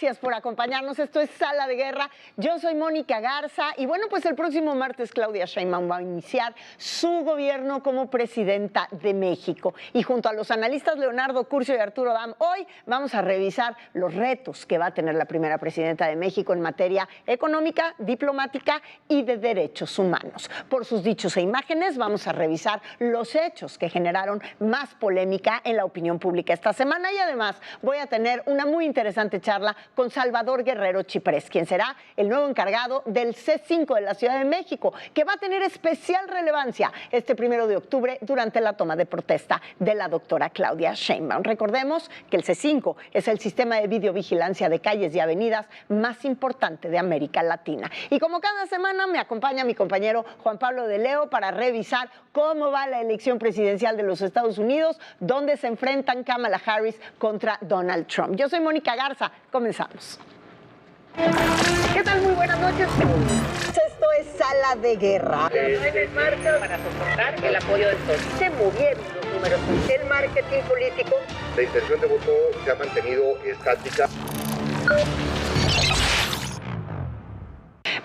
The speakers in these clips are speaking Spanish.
Gracias por acompañarnos. Esto es Sala de Guerra. Yo soy Mónica Garza y bueno, pues el próximo martes Claudia Sheinbaum va a iniciar su gobierno como presidenta de México. Y junto a los analistas Leonardo Curcio y Arturo Dam, hoy vamos a revisar los retos que va a tener la primera presidenta de México en materia económica, diplomática y de derechos humanos. Por sus dichos e imágenes vamos a revisar los hechos que generaron más polémica en la opinión pública esta semana y además voy a tener una muy interesante charla con Salvador Guerrero Chiprés, quien será el nuevo encargado del C5 de la Ciudad de México, que va a tener especial relevancia este 1 de octubre durante la toma de protesta de la doctora Claudia Sheinbaum. Recordemos que el C5 es el sistema de videovigilancia de calles y avenidas más importante de América Latina. Y como cada semana me acompaña mi compañero Juan Pablo de Leo para revisar cómo va la elección presidencial de los Estados Unidos, donde se enfrentan Kamala Harris contra Donald Trump. Yo soy Mónica Garza, comenzamos. ¿Qué tal? Muy buenas noches. Esto es Sala de Guerra. En marcha para soportar el apoyo del PSOE. Se movieron los números. El marketing político. La intención de voto se ha mantenido estática.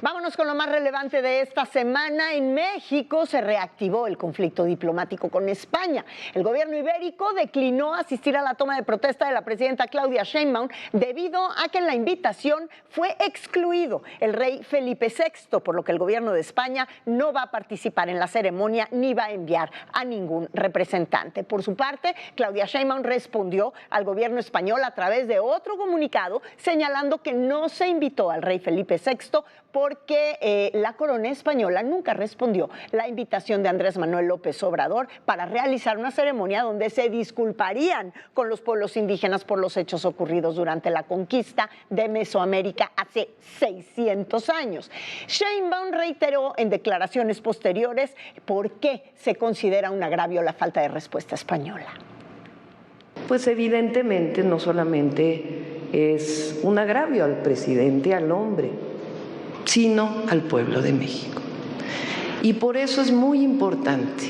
Vámonos con lo más relevante de esta semana. En México se reactivó el conflicto diplomático con España. El gobierno ibérico declinó asistir a la toma de protesta de la presidenta Claudia Sheinbaum debido a que en la invitación fue excluido el rey Felipe VI, por lo que el gobierno de España no va a participar en la ceremonia ni va a enviar a ningún representante. Por su parte, Claudia Sheinbaum respondió al gobierno español a través de otro comunicado señalando que no se invitó al rey Felipe VI porque la corona española nunca respondió la invitación de Andrés Manuel López Obrador para realizar una ceremonia donde se disculparían con los pueblos indígenas por los hechos ocurridos durante la conquista de Mesoamérica hace 600 años. Sheinbaum reiteró en declaraciones posteriores por qué se considera un agravio la falta de respuesta española. Pues evidentemente no solamente es un agravio al presidente, al hombre, sino al pueblo de México. Y por eso es muy importante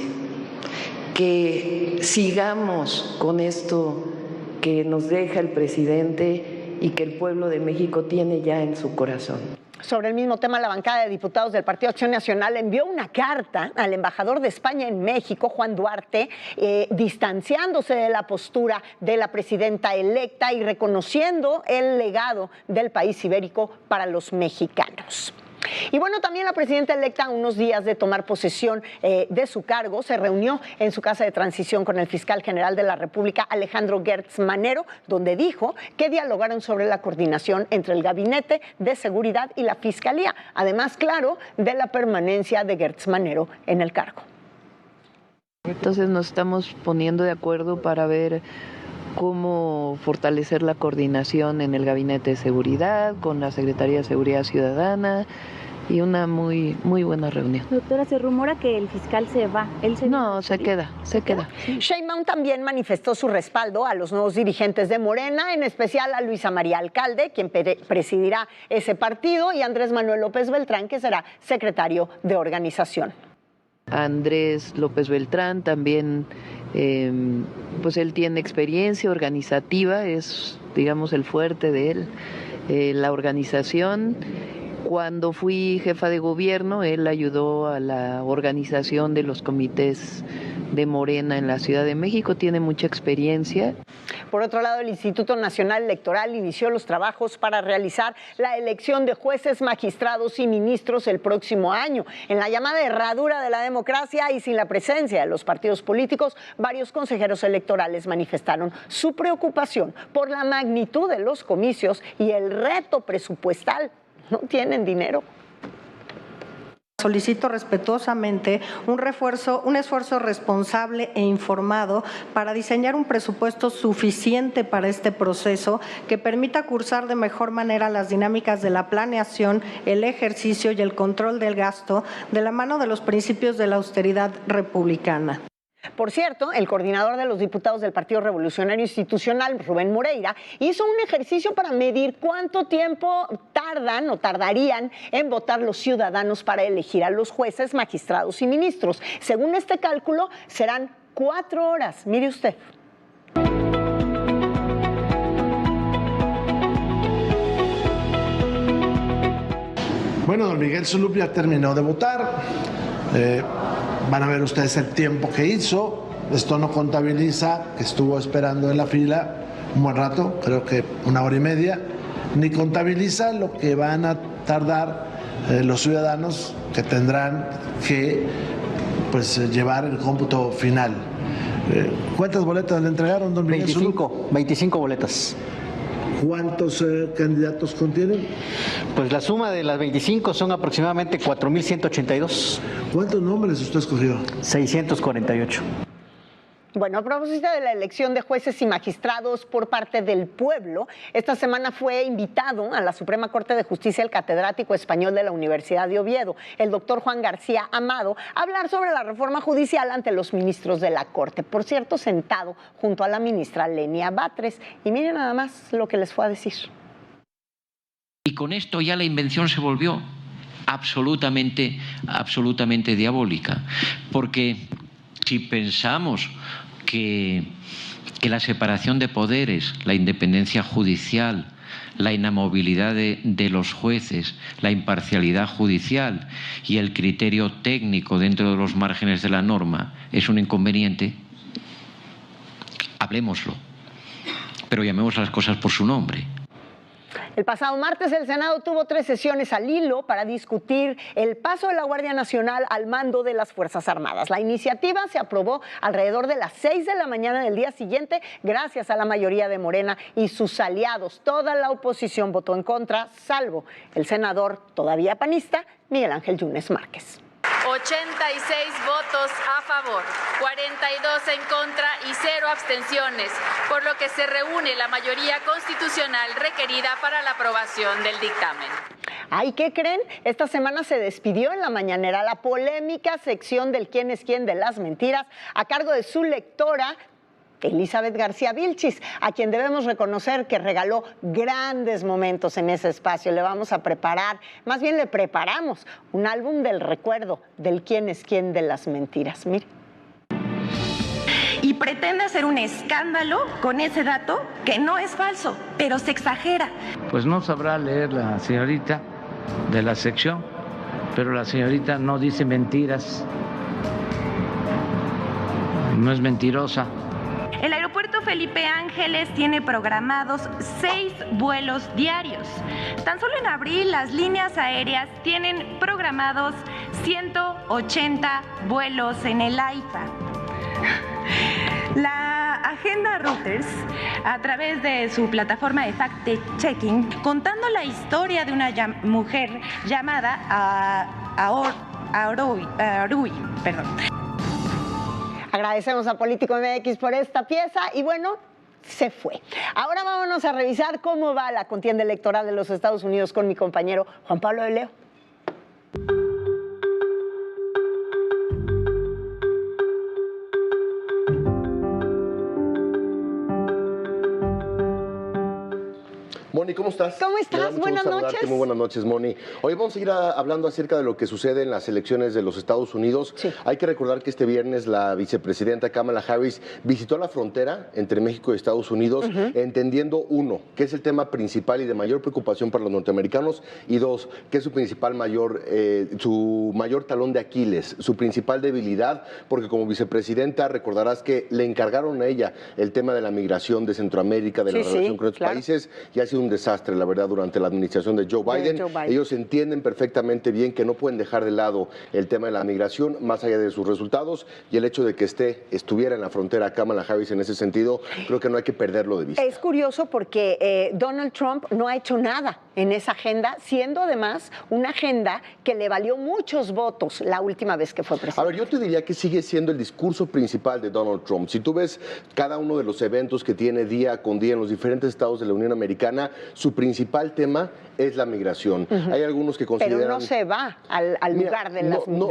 que sigamos con esto que nos deja el presidente y que el pueblo de México tiene ya en su corazón. Sobre el mismo tema, la bancada de diputados del Partido Acción Nacional envió una carta al embajador de España en México, Juan Duarte, distanciándose de la postura de la presidenta electa y reconociendo el legado del país ibérico para los mexicanos. Y bueno, también la presidenta electa, a unos días de tomar posesión de su cargo, se reunió en su casa de transición con el fiscal general de la República, Alejandro Gertz Manero, donde dijo que dialogaron sobre la coordinación entre el Gabinete de Seguridad y la Fiscalía, además, claro, de la permanencia de Gertz Manero en el cargo. Entonces nos estamos poniendo de acuerdo para ver cómo fortalecer la coordinación en el Gabinete de Seguridad, con la Secretaría de Seguridad Ciudadana, y una muy buena reunión. Doctora, se rumora que el fiscal se va. No, se queda. Sheinbaum también manifestó su respaldo a los nuevos dirigentes de Morena, en especial a Luisa María Alcalde, quien presidirá ese partido, y Andrés Manuel López Beltrán, que será secretario de organización. Andrés López Beltrán también, pues él tiene experiencia organizativa, es, digamos, el fuerte de él, la organización. Cuando fui jefa de gobierno, él ayudó a la organización de los comités de Morena en la Ciudad de México, tiene mucha experiencia. Por otro lado, el Instituto Nacional Electoral inició los trabajos para realizar la elección de jueces, magistrados y ministros el próximo año. En la llamada herradura de la democracia y sin la presencia de los partidos políticos, varios consejeros electorales manifestaron su preocupación por la magnitud de los comicios y el reto presupuestal. No tienen dinero. Solicito respetuosamente un esfuerzo responsable e informado para diseñar un presupuesto suficiente para este proceso que permita cursar de mejor manera las dinámicas de la planeación, el ejercicio y el control del gasto de la mano de los principios de la austeridad republicana. Por cierto, el coordinador de los diputados del Partido Revolucionario Institucional, Rubén Moreira, hizo un ejercicio para medir cuánto tiempo tardarían en votar los ciudadanos para elegir a los jueces, magistrados y ministros. Según este cálculo, serán 4 horas. Mire usted. Bueno, don Miguel Zulup ya terminó de votar. Van a ver ustedes el tiempo que hizo. Esto no contabiliza que estuvo esperando en la fila un buen rato, creo que 1 hora y media, ni contabiliza lo que van a tardar los ciudadanos que tendrán que llevar el cómputo final. ¿Cuántas boletas le entregaron, don Miguel Zulup? 25 boletas. ¿Cuántos candidatos contienen? Pues la suma de las 25 son aproximadamente 4.182. ¿Cuántos nombres usted escogió? 648. Bueno, a propósito de la elección de jueces y magistrados por parte del pueblo, esta semana fue invitado a la Suprema Corte de Justicia el catedrático español de la Universidad de Oviedo, el doctor Juan García Amado, a hablar sobre la reforma judicial ante los ministros de la Corte. Por cierto, sentado junto a la ministra Lenia Batres. Y miren nada más lo que les fue a decir. Y con esto ya la invención se volvió absolutamente diabólica, porque si pensamos que la separación de poderes, la independencia judicial, la inamovilidad de los jueces, la imparcialidad judicial y el criterio técnico dentro de los márgenes de la norma es un inconveniente, hablémoslo, pero llamemos las cosas por su nombre. El pasado martes el Senado tuvo 3 sesiones al hilo para discutir el paso de la Guardia Nacional al mando de las Fuerzas Armadas. La iniciativa se aprobó alrededor de las 6 de la mañana del día siguiente gracias a la mayoría de Morena y sus aliados. Toda la oposición votó en contra, salvo el senador todavía panista Miguel Ángel Yunes Márquez. 86 votos a favor, 42 en contra y 0 abstenciones, por lo que se reúne la mayoría constitucional requerida para la aprobación del dictamen. Ay, ¿qué creen? Esta semana se despidió en la mañanera la polémica sección del quién es quién de las mentiras a cargo de su lectora Elizabeth García Vilchis, a quien debemos reconocer que regaló grandes momentos en ese espacio. Le vamos a preparar, más bien le preparamos, un álbum del recuerdo del quién es quién de las mentiras. Mire. Y pretende hacer un escándalo con ese dato que no es falso, pero se exagera. Pues no sabrá leer la señorita de la sección, pero la señorita no dice mentiras, no es mentirosa. El aeropuerto Felipe Ángeles tiene programados 6 vuelos diarios. Tan solo en abril las líneas aéreas tienen programados 180 vuelos en el AIFA. La agenda Reuters, a través de su plataforma de fact-checking, contando la historia de una mujer llamada Arui. Agradecemos a Político MX por esta pieza y bueno, se fue. Ahora vámonos a revisar cómo va la contienda electoral de los Estados Unidos con mi compañero Juan Pablo de Leo. Moni, ¿cómo estás? ¿Cómo estás? Buenas noches. Muy buenas noches, Moni. Hoy vamos a ir hablando acerca de lo que sucede en las elecciones de los Estados Unidos. Sí. Hay que recordar que este viernes la vicepresidenta Kamala Harris visitó la frontera entre México y Estados Unidos, entendiendo, 1, que es el tema principal y de mayor preocupación para los norteamericanos, y 2, que es su mayor talón de Aquiles, su principal debilidad, porque como vicepresidenta recordarás que le encargaron a ella el tema de la migración de Centroamérica, de la relación con otros países, y ha sido un desastre, la verdad, durante la administración de Joe Biden. Ellos entienden perfectamente bien que no pueden dejar de lado el tema de la migración, más allá de sus resultados, y el hecho de que estuviera en la frontera Kamala Harris en ese sentido, creo que no hay que perderlo de vista. Es curioso porque Donald Trump no ha hecho nada en esa agenda, siendo además una agenda que le valió muchos votos la última vez que fue presidente. A ver, yo te diría que sigue siendo el discurso principal de Donald Trump. Si tú ves cada uno de los eventos que tiene día con día en los diferentes estados de la Unión Americana, su principal tema es la migración. Hay algunos que consideran... Pero no se va al lugar de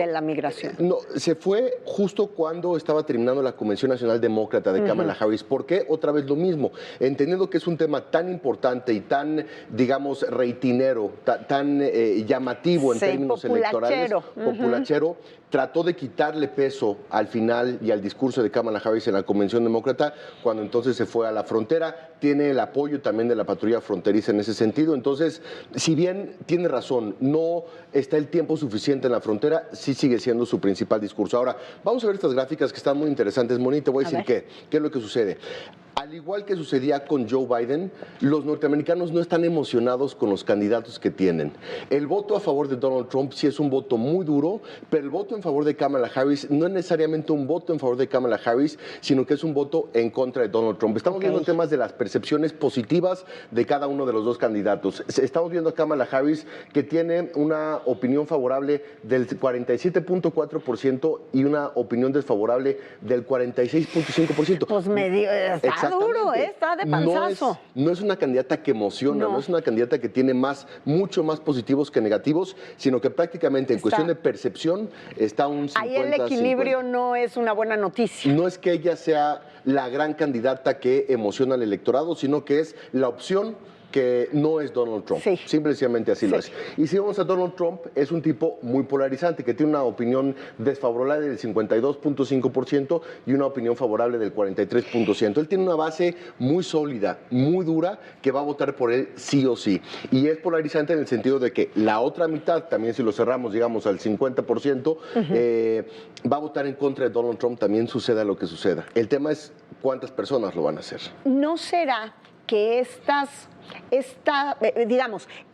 la migración. No, se fue justo cuando estaba terminando la Convención Nacional Demócrata de Kamala Harris. ¿Por qué? Otra vez lo mismo. Entendiendo que es un tema tan importante y tan, digamos, reitinero, tan llamativo en términos electorales, populachero, trató de quitarle peso al final y al discurso de Kamala Harris en la Convención Demócrata, cuando entonces se fue a la frontera. Tiene el apoyo también de la patrulla fronteriza en ese sentido. Entonces, si bien tiene razón, no está el tiempo suficiente en la frontera, sí sigue siendo su principal discurso. Ahora, vamos a ver estas gráficas que están muy interesantes. Moni, te voy a decir qué es lo que sucede. Al igual que sucedía con Joe Biden, los norteamericanos no están emocionados con los candidatos que tienen. El voto a favor de Donald Trump sí es un voto muy duro, pero el voto en favor de Kamala Harris no es necesariamente un voto en favor de Kamala Harris, sino que es un voto en contra de Donald Trump. Estamos viendo temas de las percepciones positivas de cada uno de los dos candidatos. Estamos viendo a Kamala Harris, que tiene una opinión favorable del 47.4% y una opinión desfavorable del 46.5%. Pues medio... Está duro, está de panzazo. No es una candidata que emociona, no es una candidata que tiene mucho más positivos que negativos, sino que prácticamente en cuestión de percepción está un 50-50. Ahí el equilibrio no es una buena noticia. No es que ella sea la gran candidata que emociona al electorado, sino que es la opción que no es Donald Trump. Simplemente así lo es. Y si vamos a Donald Trump, es un tipo muy polarizante, que tiene una opinión desfavorable del 52.5% y una opinión favorable del 43%. Él tiene una base muy sólida, muy dura, que va a votar por él sí o sí. Y es polarizante en el sentido de que la otra mitad, también si lo cerramos, digamos, al 50%, va a votar en contra de Donald Trump, también suceda lo que suceda. El tema es cuántas personas lo van a hacer. ¿No será que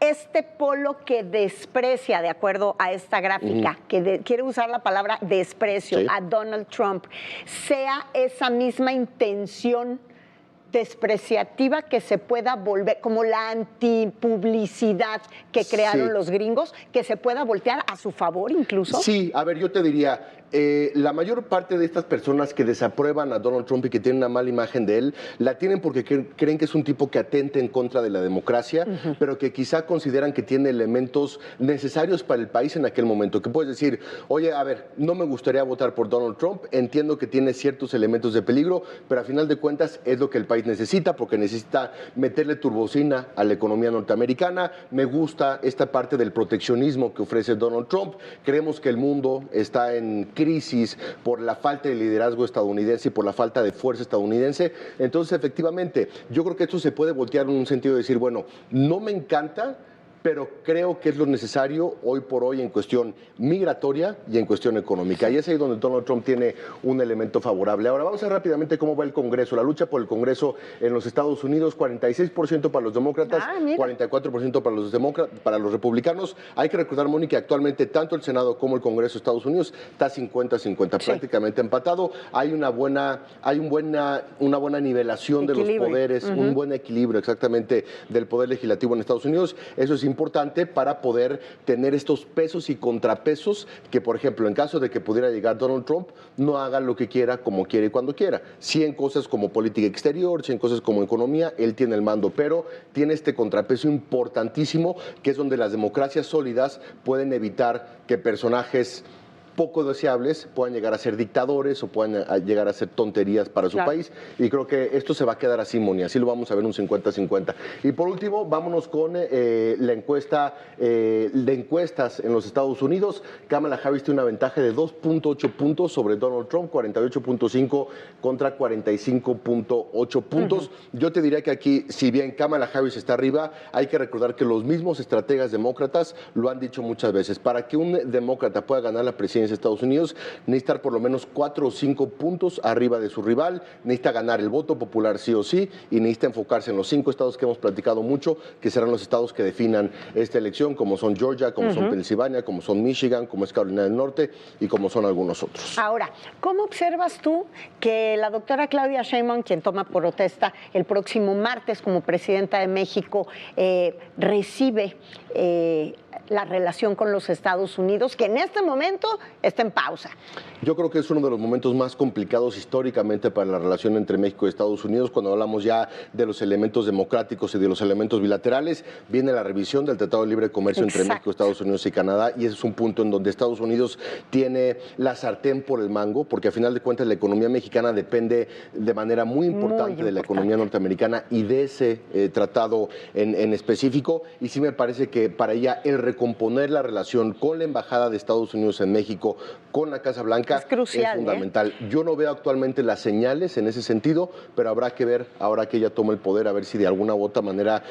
este polo que desprecia, de acuerdo a esta gráfica, que quiere usar la palabra desprecio a Donald Trump, sea esa misma intención despreciativa que se pueda volver, como la antipublicidad que crearon los gringos, que se pueda voltear a su favor incluso? Sí, a ver, yo te diría, la mayor parte de estas personas que desaprueban a Donald Trump y que tienen una mala imagen de él, la tienen porque creen que es un tipo que atenta en contra de la democracia, pero que quizá consideran que tiene elementos necesarios para el país en aquel momento. Que puedes decir, oye, a ver, no me gustaría votar por Donald Trump, entiendo que tiene ciertos elementos de peligro, pero a final de cuentas es lo que el país necesita, porque necesita meterle turbocina a la economía norteamericana. Me gusta esta parte del proteccionismo que ofrece Donald Trump. Creemos que el mundo está en crisis por la falta de liderazgo estadounidense y por la falta de fuerza estadounidense. Entonces, efectivamente, yo creo que esto se puede voltear en un sentido de decir, bueno, no me encanta, pero creo que es lo necesario hoy por hoy en cuestión migratoria y en cuestión económica. Y es ahí donde Donald Trump tiene un elemento favorable. Ahora vamos a ver rápidamente cómo va el Congreso. La lucha por el Congreso en los Estados Unidos, 46% para los demócratas, 44% para los republicanos. Hay que recordar, Moni, que actualmente tanto el Senado como el Congreso de Estados Unidos está 50-50, prácticamente empatado. Hay una buena nivelación de los poderes, un buen equilibrio exactamente del poder legislativo en Estados Unidos. Eso es importante para poder tener estos pesos y contrapesos que, por ejemplo, en caso de que pudiera llegar Donald Trump, no haga lo que quiera, como quiere y cuando quiera. Sí, en cosas como política exterior, sí, en cosas como economía, él tiene el mando, pero tiene este contrapeso importantísimo, que es donde las democracias sólidas pueden evitar que personajes poco deseables puedan llegar a ser dictadores o puedan llegar a ser tonterías para su país, y creo que esto se va a quedar así, Moni, así lo vamos a ver un 50-50. Y por último, vámonos con la encuesta de encuestas en los Estados Unidos. Kamala Harris tiene una ventaja de 2.8 puntos sobre Donald Trump, 48.5 contra 45.8 puntos. Yo te diría que aquí, si bien Kamala Harris está arriba, hay que recordar que los mismos estrategas demócratas lo han dicho muchas veces. Para que un demócrata pueda ganar la presidencia de Estados Unidos, necesita estar por lo menos 4 o 5 puntos arriba de su rival, necesita ganar el voto popular sí o sí, y necesita enfocarse en los 5 estados que hemos platicado mucho, que serán los estados que definan esta elección, como son Georgia, como son Pensilvania, como son Michigan, como es Carolina del Norte y como son algunos otros. Ahora, ¿cómo observas tú que la doctora Claudia Sheinbaum, quien toma protesta el próximo martes como presidenta de México, recibe la relación con los Estados Unidos, que en este momento está en pausa. Yo creo que es uno de los momentos más complicados históricamente para la relación entre México y Estados Unidos. Cuando hablamos ya de los elementos democráticos y de los elementos bilaterales, viene la revisión del Tratado de Libre Comercio entre México, Estados Unidos y Canadá, y ese es un punto en donde Estados Unidos tiene la sartén por el mango, porque a final de cuentas la economía mexicana depende de manera muy importante de la economía norteamericana y de ese tratado en específico, y sí me parece que para ella el recomponer la relación con la Embajada de Estados Unidos en México, con la Casa Blanca, es crucial, es fundamental. Yo no veo actualmente las señales en ese sentido, pero habrá que ver, ahora que ella tome el poder, a ver si de alguna u otra manera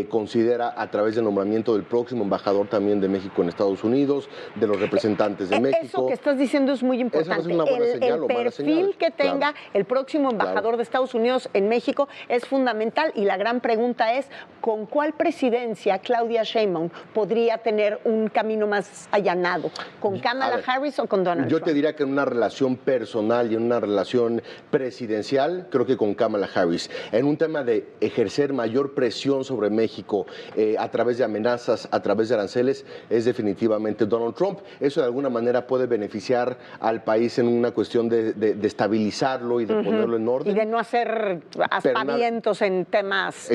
considera, a través del nombramiento del próximo embajador también de México en Estados Unidos, de los representantes de México. Eso que estás diciendo es muy importante. Esa es una buena señal, el perfil que tenga el próximo embajador de Estados Unidos en México es fundamental, y la gran pregunta es, ¿con cuál presidencia Claudia Sheinbaum podría tener un camino más allanado? ¿Con Kamala Harris o con Donald Trump? Yo te diría que en una relación personal y en una relación presidencial, creo que con Kamala Harris. En un tema de ejercer mayor presión sobre México a través de amenazas, a través de aranceles, es definitivamente Donald Trump. Eso de alguna manera puede beneficiar al país en una cuestión de estabilizarlo y de ponerlo en orden. Y de no hacer aspavientos en temas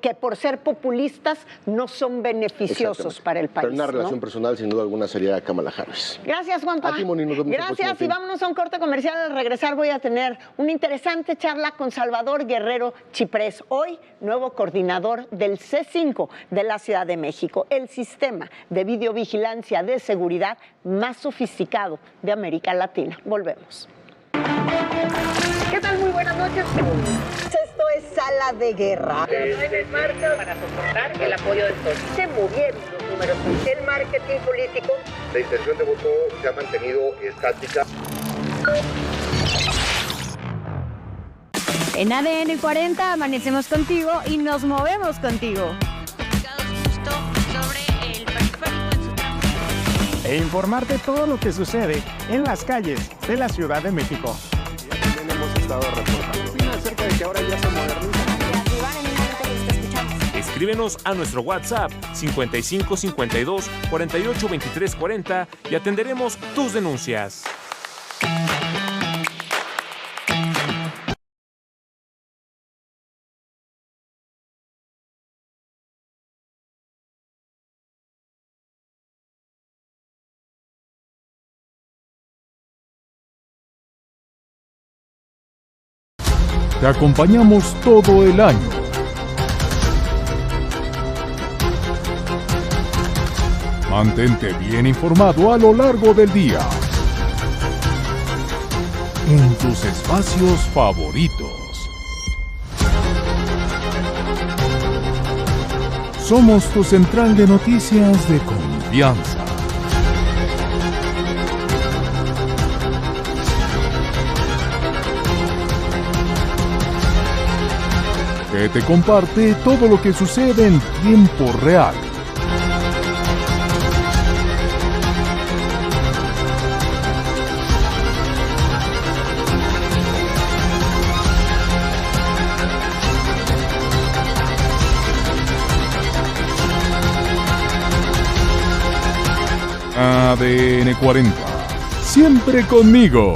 que por ser populistas no son beneficiosos para el país. Pero en una relación personal, sin duda alguna, sería Kamala Harris. Gracias, Juanpa. Gracias, y vámonos a un corte comercial. Al regresar voy a tener una interesante charla con Salvador Guerrero Chiprés, hoy nuevo coordinador del C5 de la Ciudad de México, el sistema de videovigilancia de seguridad más sofisticado de América Latina. Volvemos. ¿Qué tal? Muy buenas noches. Esto es Sala de Guerra. Las marcas para soportar el apoyo del sol. Se movieron los números. El marketing político. La intención de voto se ha mantenido estática. En ADN 40 amanecemos contigo y nos movemos contigo. Justo sobre el periférico en su tráfico. E informarte todo lo que sucede en las calles de la Ciudad de México. Ya también hemos estado reportando acerca de que ahora ya se moderniza. Escríbenos a nuestro WhatsApp 55 52 48 23 40 y atenderemos tus denuncias. Te acompañamos todo el año. Mantente bien informado a lo largo del día. En tus espacios favoritos. Somos tu central de noticias de confianza. Que te comparte todo lo que sucede en tiempo real. ADN 40. Siempre conmigo.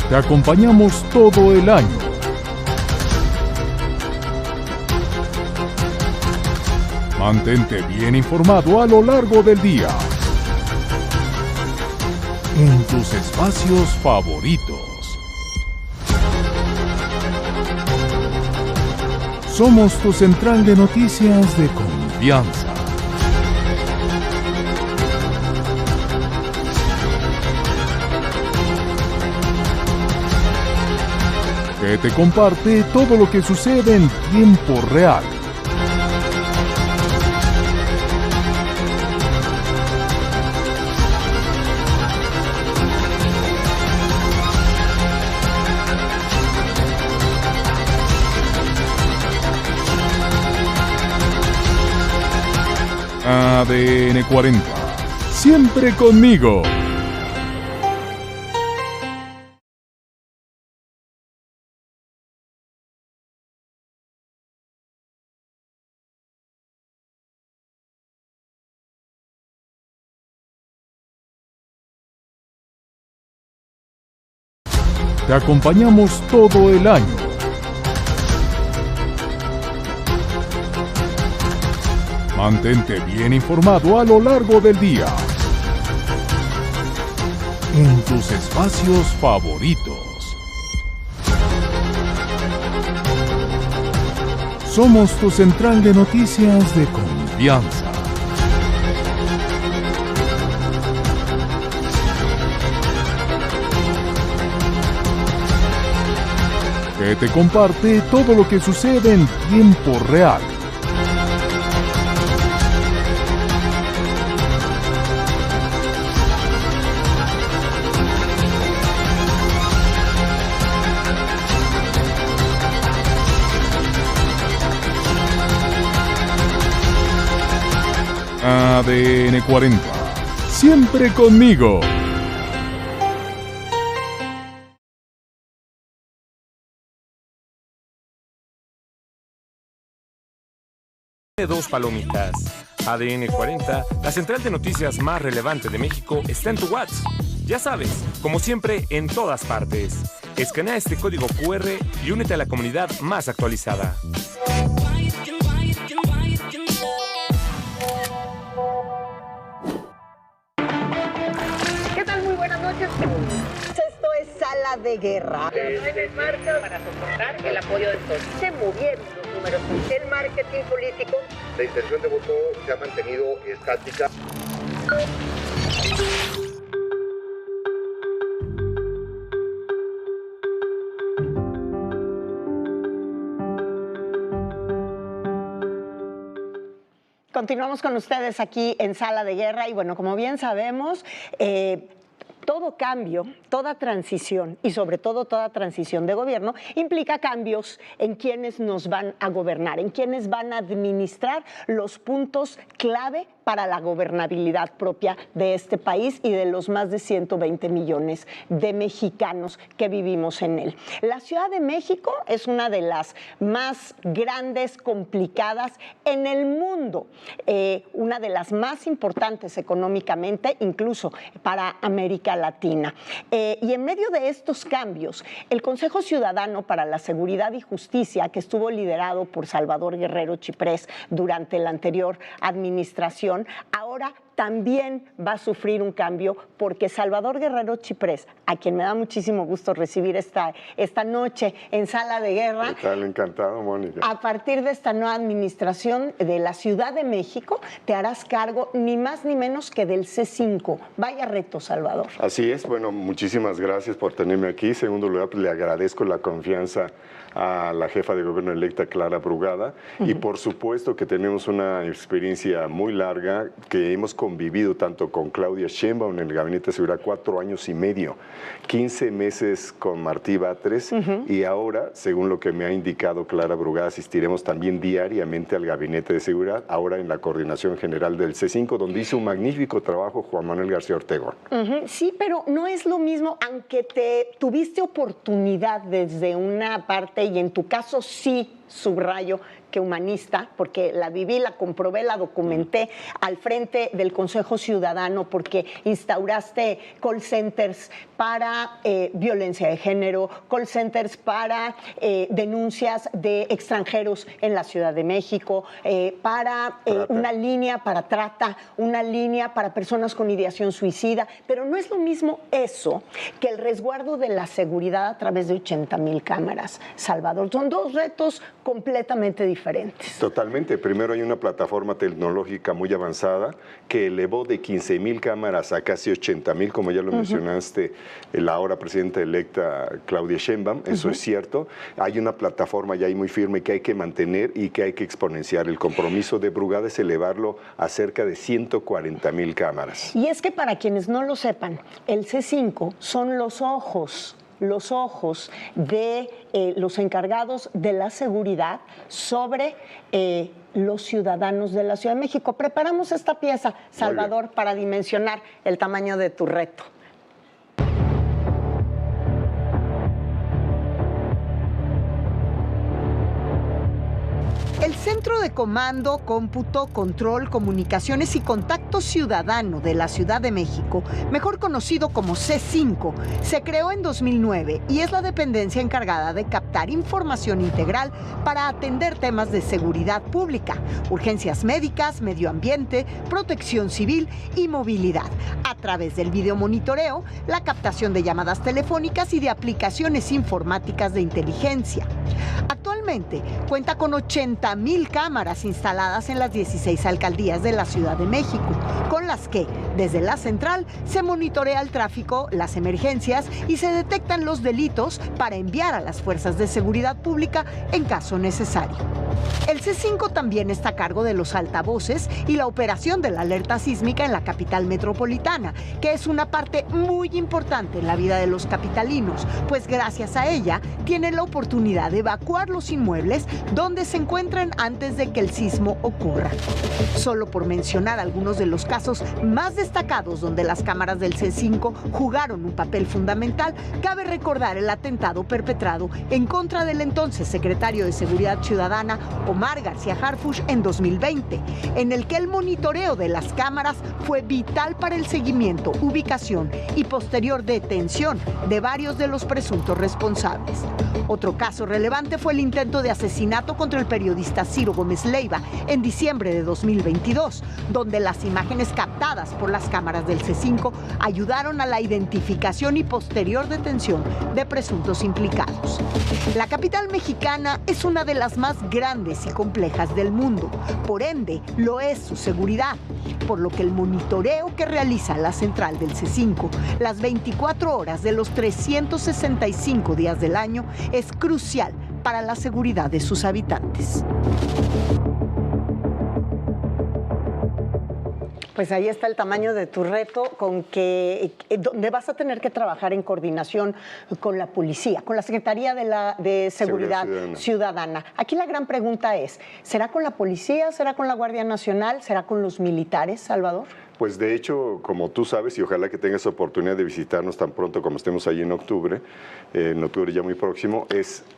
Te acompañamos todo el año. Mantente bien informado a lo largo del día. En tus espacios favoritos. Somos tu central de noticias de confianza. Que te comparte todo lo que sucede en tiempo real. ADN 40. Siempre conmigo. Te acompañamos todo el año. Mantente bien informado a lo largo del día. En tus espacios favoritos. Somos tu central de noticias de confianza. Que te comparte todo lo que sucede en tiempo real. ADN 40. Siempre conmigo. Dos palomitas. ADN 40, la central de noticias más relevante de México, está en tu WhatsApp. Ya sabes, como siempre, en todas partes. Escanea este código QR y únete a la comunidad más actualizada. ¿Qué tal? Muy buenas noches. Esto es Sala de Guerra. En marcha para soportar el apoyo del sol. Se movieron los números. El marketing político. La intención de voto se ha mantenido estática. Continuamos con ustedes aquí en Sala de Guerra y bueno, como bien sabemos, todo cambio, toda transición y sobre todo toda transición de gobierno implica cambios en quienes nos van a gobernar, en quienes van a administrar los puntos clave para la gobernabilidad propia de este país y de los más de 120 millones de mexicanos que vivimos en él. La Ciudad de México es una de las más grandes, complicadas en el mundo, una de las más importantes económicamente, incluso para América Latina. Y en medio de estos cambios, el Consejo Ciudadano para la Seguridad y Justicia, que estuvo liderado por Salvador Guerrero Chiprés durante la anterior administración, ahora también va a sufrir un cambio porque Salvador Guerrero Chiprés, a quien me da muchísimo gusto recibir esta noche en Sala de Guerra. ¿Qué tal? Encantado, Mónica. A partir de esta nueva administración de la Ciudad de México, te harás cargo ni más ni menos que del C5. Vaya reto, Salvador. Así es. Bueno, muchísimas gracias por tenerme aquí. En segundo lugar, pues, le agradezco la confianza a la jefa de gobierno electa, Clara Brugada, y por supuesto que tenemos una experiencia muy larga, que hemos convivido tanto con Claudia Sheinbaum en el Gabinete de Seguridad 4 años y medio, 15 meses con Martí Batres, y ahora, según lo que me ha indicado Clara Brugada, asistiremos también diariamente al Gabinete de Seguridad, ahora en la Coordinación General del C5, donde hizo un magnífico trabajo Juan Manuel García Ortegón. Sí, pero no es lo mismo, aunque tuviste oportunidad desde una parte, y en tu caso sí, subrayo, que humanista, porque la viví, la comprobé, la documenté al frente del Consejo Ciudadano, porque instauraste call centers para violencia de género, call centers para denuncias de extranjeros en la Ciudad de México, para una línea para trata, una línea para personas con ideación suicida, pero no es lo mismo eso que el resguardo de la seguridad a través de 80,000 cámaras, Salvador. Son dos retos completamente diferentes. Totalmente. Primero hay una plataforma tecnológica muy avanzada que elevó de 15,000 cámaras a casi 80,000, como ya lo mencionaste, la ahora presidenta electa Claudia Sheinbaum. Eso es cierto. Hay una plataforma ya ahí muy firme que hay que mantener y que hay que exponenciar. El compromiso de Brugada es elevarlo a cerca de 140,000 cámaras. Y es que para quienes no lo sepan, el C5 son los ojos los ojos de los encargados de la seguridad sobre los ciudadanos de la Ciudad de México. Preparamos esta pieza, Salvador, para dimensionar el tamaño de tu reto. El Centro de Comando, Cómputo, Control, Comunicaciones y Contacto Ciudadano de la Ciudad de México, mejor conocido como C5, se creó en 2009 y es la dependencia encargada de captar información integral para atender temas de seguridad pública, urgencias médicas, medio ambiente, protección civil y movilidad, a través del videomonitoreo, la captación de llamadas telefónicas y de aplicaciones informáticas de inteligencia. Actualmente cuenta con 80,000 cámaras instaladas en las 16 alcaldías de la Ciudad de México, con las que, desde la central, se monitorea el tráfico, las emergencias y se detectan los delitos para enviar a las fuerzas de seguridad pública en caso necesario. El C5 también está a cargo de los altavoces y la operación de la alerta sísmica en la capital metropolitana, que es una parte muy importante en la vida de los capitalinos, pues gracias a ella tienen la oportunidad de evacuar los inmuebles donde se encuentran antes de que el sismo ocurra. Solo por mencionar algunos de los casos más destacados donde las cámaras del C5 jugaron un papel fundamental, cabe recordar el atentado perpetrado en contra del entonces secretario de Seguridad Ciudadana, Omar García Harfuch, en 2020, en el que el monitoreo de las cámaras fue vital para el seguimiento, ubicación y posterior detención de varios de los presuntos responsables. Otro caso relevante fue el intento de asesinato contra el periodista Ciro Gómez Leiva en diciembre de 2022, donde las imágenes captadas por las cámaras del C5 ayudaron a la identificación y posterior detención de presuntos implicados. La capital mexicana es una de las más grandes y complejas del mundo, por ende lo es su seguridad, por lo que el monitoreo que realiza la central del C5 las 24 horas de los 365 días del año es crucial para la seguridad de sus habitantes. Pues ahí está el tamaño de tu reto, donde vas a tener que trabajar en coordinación con la policía, con la Secretaría de Seguridad Ciudadana. Aquí la gran pregunta es, ¿será con la policía, será con la Guardia Nacional, será con los militares, Salvador? Pues de hecho, como tú sabes, y ojalá que tengas oportunidad de visitarnos tan pronto como estemos ahí en octubre ya muy próximo,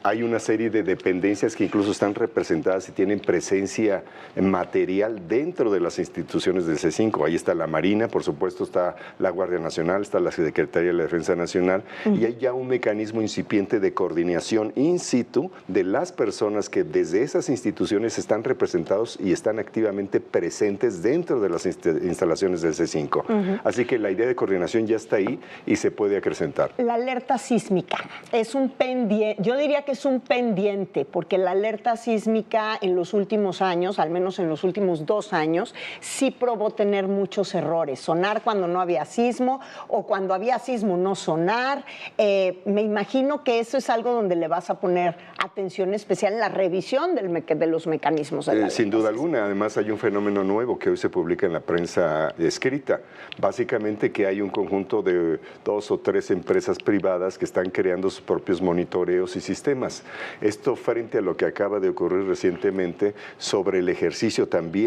hay una serie de dependencias que incluso están representadas y tienen presencia material dentro de las instituciones del C5. Ahí está la Marina, por supuesto, está la Guardia Nacional, está la Secretaría de la Defensa Nacional, y hay ya un mecanismo incipiente de coordinación in situ de las personas que desde esas instituciones están representados y están activamente presentes dentro de las instalaciones del C5. Así que la idea de coordinación ya está ahí y se puede acrecentar. La alerta sísmica es un pendiente, yo diría que es un pendiente, porque la alerta sísmica en los últimos años, al menos en los últimos 2 años, sí probó tener muchos errores. Sonar cuando no había sismo o cuando había sismo no sonar. Me imagino que eso es algo donde le vas a poner atención especial en la revisión de los mecanismos. Sin duda alguna. Además hay un fenómeno nuevo que hoy se publica en la prensa escrita, básicamente que hay un conjunto de 2 o 3 empresas privadas que están creando sus propios monitoreos y sistemas. Esto frente a lo que acaba de ocurrir recientemente sobre el ejercicio también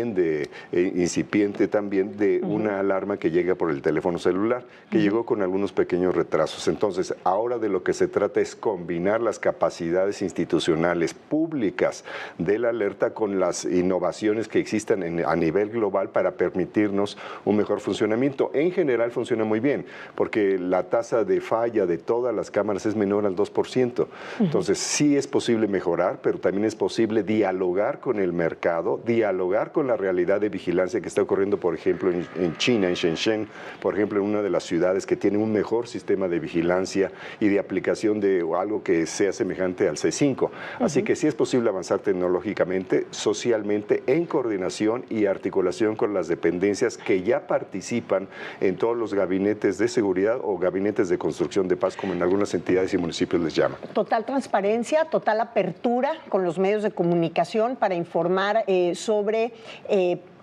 incipiente también de una alarma que llega por el teléfono celular, que llegó con algunos pequeños retrasos. Entonces, ahora de lo que se trata es combinar las capacidades institucionales públicas de la alerta con las innovaciones que existan a nivel global para permitirnos un mejor funcionamiento. En general funciona muy bien, porque la tasa de falla de todas las cámaras es menor al 2%. Entonces sí es posible mejorar, pero también es posible dialogar con el mercado, dialogar con la realidad de vigilancia que está ocurriendo, por ejemplo, en China, en Shenzhen, por ejemplo, en una de las ciudades que tiene un mejor sistema de vigilancia y de aplicación de algo que sea semejante al C5. Así que sí es posible avanzar tecnológicamente, socialmente, en coordinación y articulación con las dependencias que que ya participan en todos los gabinetes de seguridad o gabinetes de construcción de paz, como en algunas entidades y municipios les llaman. Total transparencia, total apertura con los medios de comunicación para informar sobre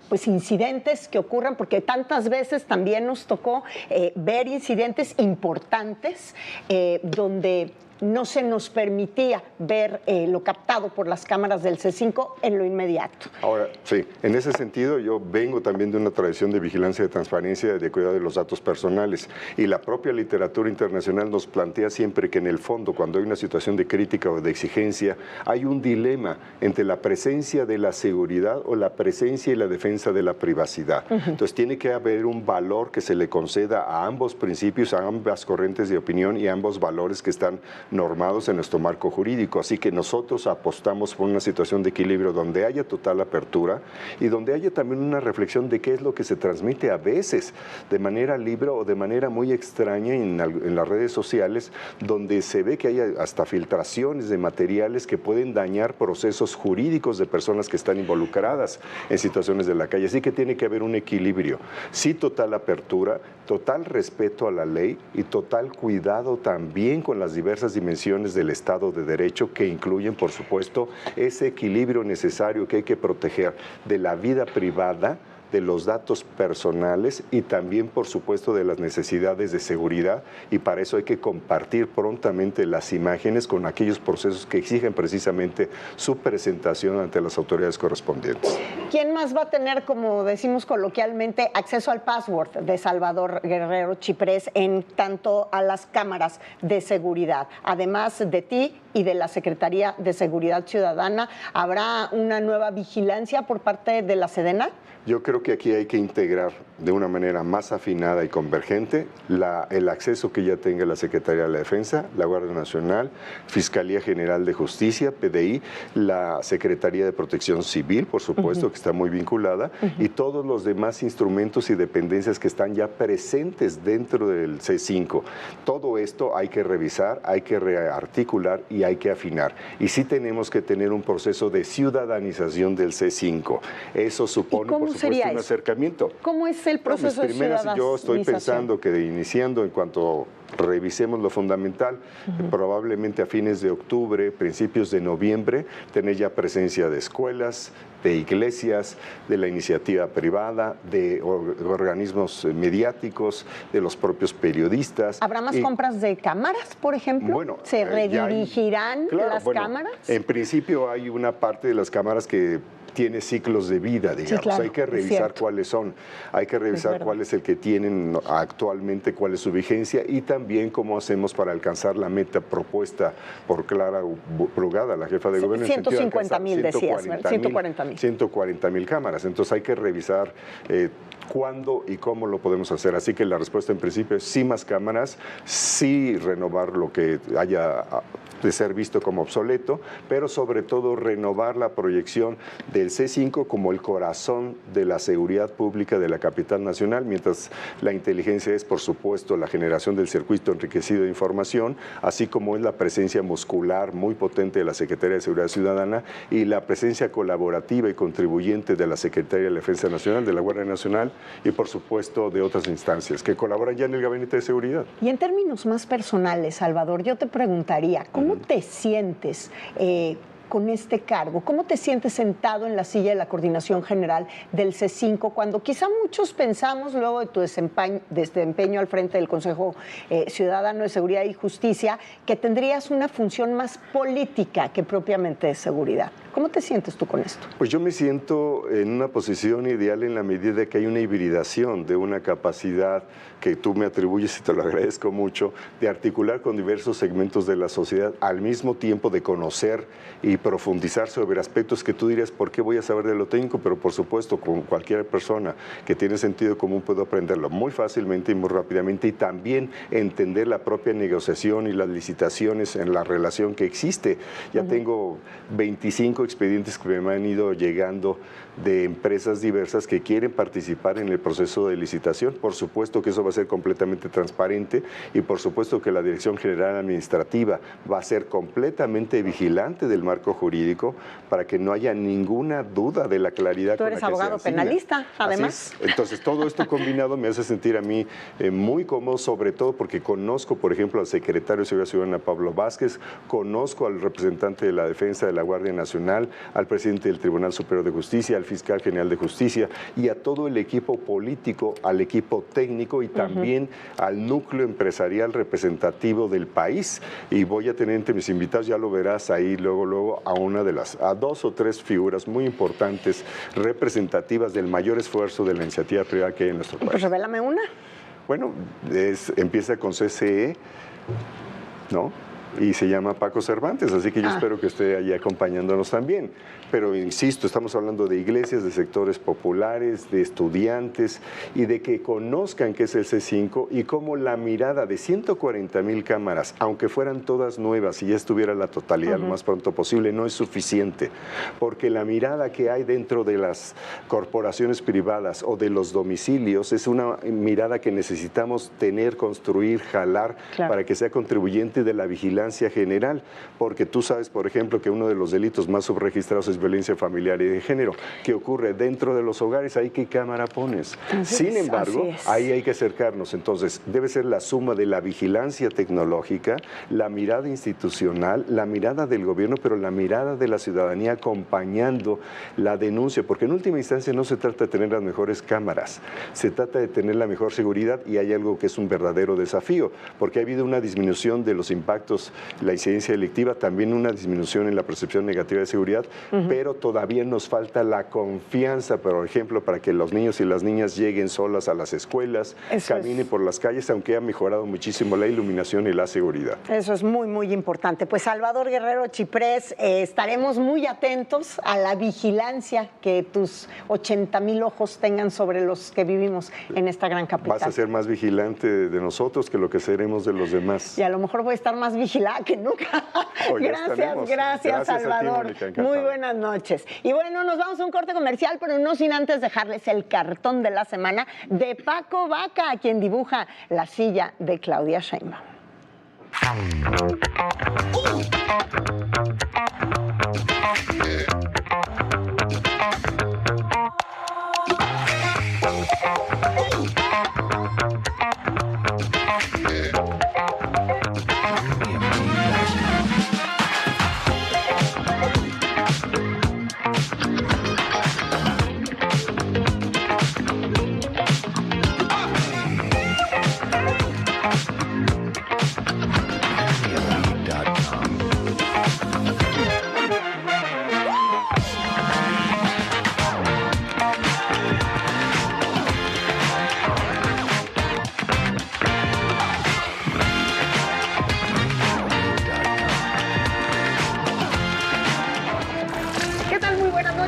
pues incidentes que ocurran, porque tantas veces también nos tocó ver incidentes importantes donde no se nos permitía ver lo captado por las cámaras del C5 en lo inmediato. Ahora, sí, en ese sentido yo vengo también de una tradición de vigilancia, de transparencia, de cuidado de los datos personales, y la propia literatura internacional nos plantea siempre que en el fondo, cuando hay una situación de crítica o de exigencia, hay un dilema entre la presencia de la seguridad o la presencia y la defensa de la privacidad. Entonces tiene que haber un valor que se le conceda a ambos principios, a ambas corrientes de opinión y a ambos valores que están normados en nuestro marco jurídico. Así que nosotros apostamos por una situación de equilibrio donde haya total apertura y donde haya también una reflexión de qué es lo que se transmite a veces de manera libre o de manera muy extraña en las redes sociales, donde se ve que hay hasta filtraciones de materiales que pueden dañar procesos jurídicos de personas que están involucradas en situaciones de la calle. Así que tiene que haber un equilibrio. Sí, total apertura, total respeto a la ley y total cuidado también con las diversas dimensiones del Estado de Derecho, que incluyen, por supuesto, ese equilibrio necesario que hay que proteger de la vida privada, de los datos personales y también, por supuesto, de las necesidades de seguridad, y para eso hay que compartir prontamente las imágenes con aquellos procesos que exigen precisamente su presentación ante las autoridades correspondientes. ¿Quién más va a tener, como decimos coloquialmente, acceso al password de Salvador Guerrero Chiprés en tanto a las cámaras de seguridad? Además de ti y de la Secretaría de Seguridad Ciudadana, ¿habrá una nueva vigilancia por parte de la Sedena? Yo creo que aquí hay que integrar de una manera más afinada y convergente el acceso que ya tenga la Secretaría de la Defensa, la Guardia Nacional, Fiscalía General de Justicia, PDI, la Secretaría de Protección Civil, por supuesto, que está muy vinculada, y todos los demás instrumentos y dependencias que están ya presentes dentro del C5. Todo esto hay que revisar, hay que rearticular y hay que afinar. Y sí tenemos que tener un proceso de ciudadanización del C5. Eso supone, por supuesto, un acercamiento. ¿Cómo es el proceso de ciudadanización? Yo estoy pensando que iniciando, en cuanto revisemos lo fundamental, probablemente a fines de octubre, principios de noviembre, tener ya presencia de escuelas, de iglesias, de la iniciativa privada, de organismos mediáticos, de los propios periodistas. ¿Habrá más compras de cámaras, por ejemplo? Bueno, ¿se redirigirán las cámaras? En principio hay una parte de las cámaras que tiene ciclos de vida, digamos. Sí, claro, hay que revisar cuáles son, hay que revisar cuál es el que tienen actualmente, cuál es su vigencia, y también cómo hacemos para alcanzar la meta propuesta por Clara Brugada, la jefa de gobierno. 150,000 decías, 140,000. 140,000 cámaras. Entonces hay que revisar cuándo y cómo lo podemos hacer. Así que la respuesta en principio es sí más cámaras, sí renovar lo que haya de ser visto como obsoleto, pero sobre todo renovar la proyección del C5 como el corazón de la seguridad pública de la capital nacional, mientras la inteligencia es, por supuesto, la generación del circuito enriquecido de información, así como es la presencia muscular muy potente de la Secretaría de Seguridad Ciudadana y la presencia colaborativa y contribuyente de la Secretaría de la Defensa Nacional, de la Guardia Nacional y, por supuesto, de otras instancias que colaboran ya en el Gabinete de Seguridad. Y en términos más personales, Salvador, yo te preguntaría, ¿cómo te sientes con este cargo? ¿Cómo te sientes sentado en la silla de la Coordinación General del C5 cuando quizá muchos pensamos, luego de tu desempeño al frente del Consejo Ciudadano de Seguridad y Justicia, que tendrías una función más política que propiamente de seguridad? ¿Cómo te sientes tú con esto? Pues yo me siento en una posición ideal en la medida que hay una hibridación de una capacidad que tú me atribuyes y te lo agradezco mucho, de articular con diversos segmentos de la sociedad, al mismo tiempo de conocer y profundizar sobre aspectos que tú dirías, ¿por qué voy a saber de lo técnico? Pero por supuesto, con cualquier persona que tiene sentido común puedo aprenderlo muy fácilmente y muy rápidamente, y también entender la propia negociación y las licitaciones en la relación que existe. Ya tengo 25 5 expedientes que me han ido llegando de empresas diversas que quieren participar en el proceso de licitación. Por supuesto que eso va a ser completamente transparente y por supuesto que la Dirección General Administrativa va a ser completamente vigilante del marco jurídico para que no haya ninguna duda de la claridad. Tú eres abogado penalista, además. Entonces, todo esto combinado me hace sentir a mí muy cómodo, sobre todo porque conozco, por ejemplo, al secretario de Seguridad Ciudadana, Pablo Vázquez, conozco al representante de la Defensa de la Guardia Nacional, al presidente del Tribunal Superior de Justicia, al fiscal general de Justicia y a todo el equipo político, al equipo técnico y también al núcleo empresarial representativo del país. Y voy a tener entre mis invitados, ya lo verás ahí luego, a 2 o 3 figuras muy importantes, representativas del mayor esfuerzo de la iniciativa privada que hay en nuestro país. Pues revélame una. Bueno, empieza con CCE, ¿no? Y se llama Paco Cervantes, así que yo espero que esté ahí acompañándonos también. Pero insisto, estamos hablando de iglesias, de sectores populares, de estudiantes y de que conozcan qué es el C5 y cómo la mirada de 140,000 cámaras, aunque fueran todas nuevas y ya estuviera la totalidad lo más pronto posible, no es suficiente, porque la mirada que hay dentro de las corporaciones privadas o de los domicilios es una mirada que necesitamos tener, construir, jalar para que sea contribuyente de la vigilancia general, porque tú sabes, por ejemplo, que uno de los delitos más subregistrados es violencia familiar y de género, que ocurre dentro de los hogares. ¿Ahí qué cámara pones? Sin embargo, ahí hay que acercarnos. Entonces, debe ser la suma de la vigilancia tecnológica, la mirada institucional, la mirada del gobierno, pero la mirada de la ciudadanía acompañando la denuncia, porque en última instancia no se trata de tener las mejores cámaras, se trata de tener la mejor seguridad y hay algo que es un verdadero desafío, porque ha habido una disminución de los impactos, la incidencia delictiva, también una disminución en la percepción negativa de seguridad, pero todavía nos falta la confianza, por ejemplo, para que los niños y las niñas lleguen solas a las escuelas, caminen por las calles, aunque ha mejorado muchísimo la iluminación y la seguridad. Eso es muy, muy importante. Pues Salvador Guerrero Chiprés, estaremos muy atentos a la vigilancia que tus 80,000 ojos tengan sobre los que vivimos en esta gran capital. Vas a ser más vigilante de nosotros que lo que seremos de los demás. Y a lo mejor voy a estar más vigilada que nunca. Gracias, Salvador. Mónica, muy buenas noches. Y bueno, nos vamos a un corte comercial, pero no sin antes dejarles el cartón de la semana de Paco Vaca, quien dibuja la silla de Claudia Sheinbaum.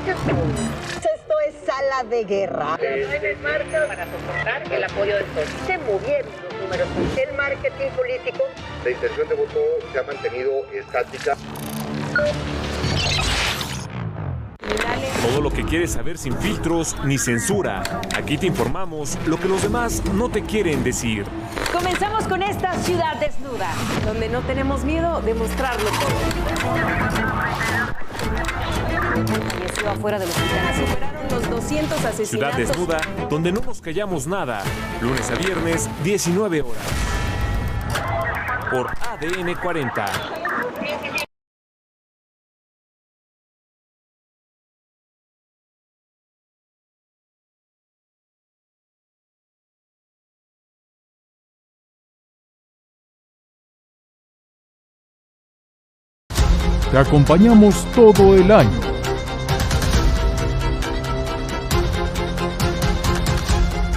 Esto es Sala de Guerra. En marcha para soportar el apoyo del PRI. Se movieron los números. El marketing político. La intención de voto se ha mantenido estática. Todo lo que quieres saber sin filtros ni censura. Aquí te informamos lo que los demás no te quieren decir. Comenzamos con esta ciudad desnuda, donde no tenemos miedo de mostrarlo todo. Falleció afuera de los hospitales. Superaron los 200 asesinatos. Ciudad desnuda, donde no nos callamos nada. Lunes a viernes, 19 horas. Por ADN 40. Te acompañamos todo el año.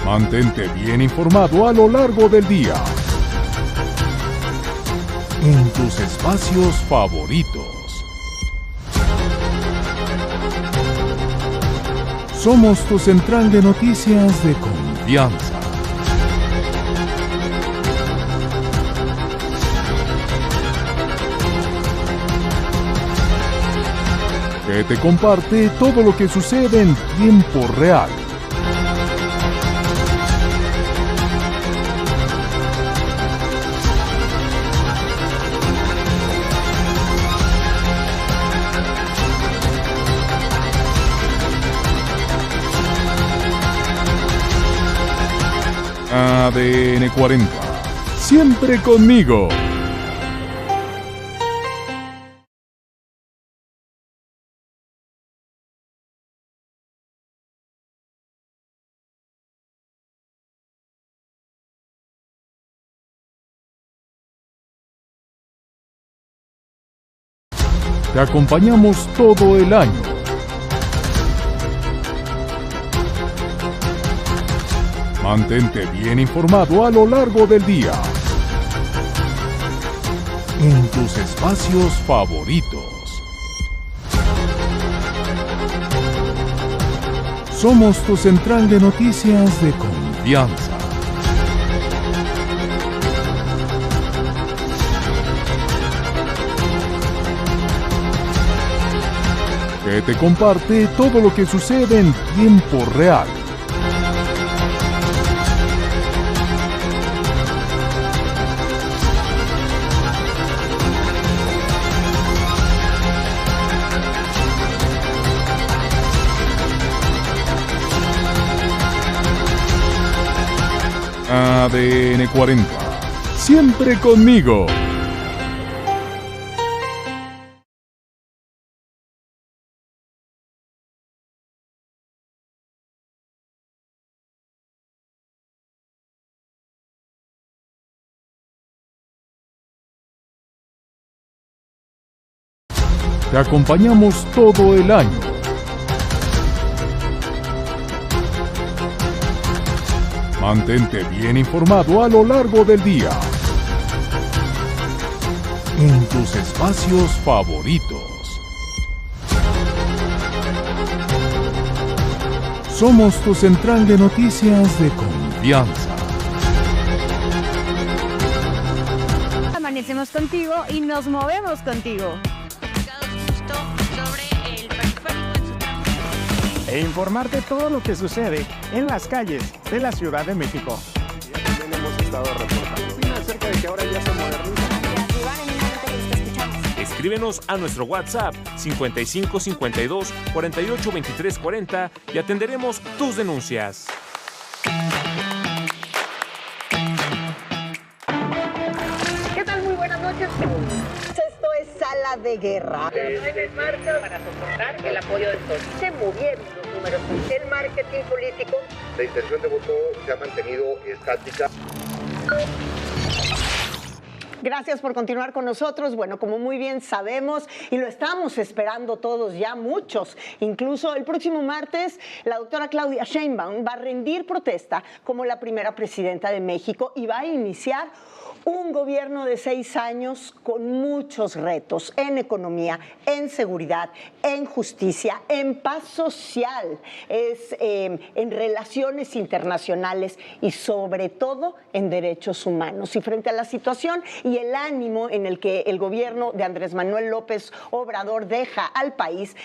Mantente bien informado a lo largo del día. En tus espacios favoritos. Somos tu central de noticias de confianza. que te comparte todo lo que sucede en tiempo real. ADN 40. Siempre conmigo. Te acompañamos todo el año. Mantente bien informado a lo largo del día. En tus espacios favoritos. Somos tu central de noticias de confianza. Que te comparte todo lo que sucede en tiempo real. ADN 40. Siempre conmigo. Te acompañamos todo el año. Mantente bien informado a lo largo del día. En tus espacios favoritos. Somos tu central de noticias de confianza. Amanecemos contigo y nos movemos contigo. E informarte todo lo que sucede en las calles de la Ciudad de México. Ya también hemos estado reportando acerca de que ahora ya se moderniza. Escríbenos a nuestro WhatsApp 55 52 48 23 40 y atenderemos tus denuncias. ¿Qué tal? Muy buenas noches. Esto es Sala de Guerra. En marcha para soportar el apoyo del sol. Se movieron los números. El marketing político. La intención de voto se ha mantenido estática. Gracias por continuar con nosotros. Bueno, como muy bien sabemos, y lo estamos esperando todos ya, muchos, incluso el próximo martes, la doctora Claudia Sheinbaum va a rendir protesta como la primera presidenta de México y va a iniciar un gobierno de 6 años con muchos retos en economía, en seguridad, en justicia, en paz social, en relaciones internacionales y sobre todo en derechos humanos. Y frente a la situación y el ánimo en el que el gobierno de Andrés Manuel López Obrador deja al país,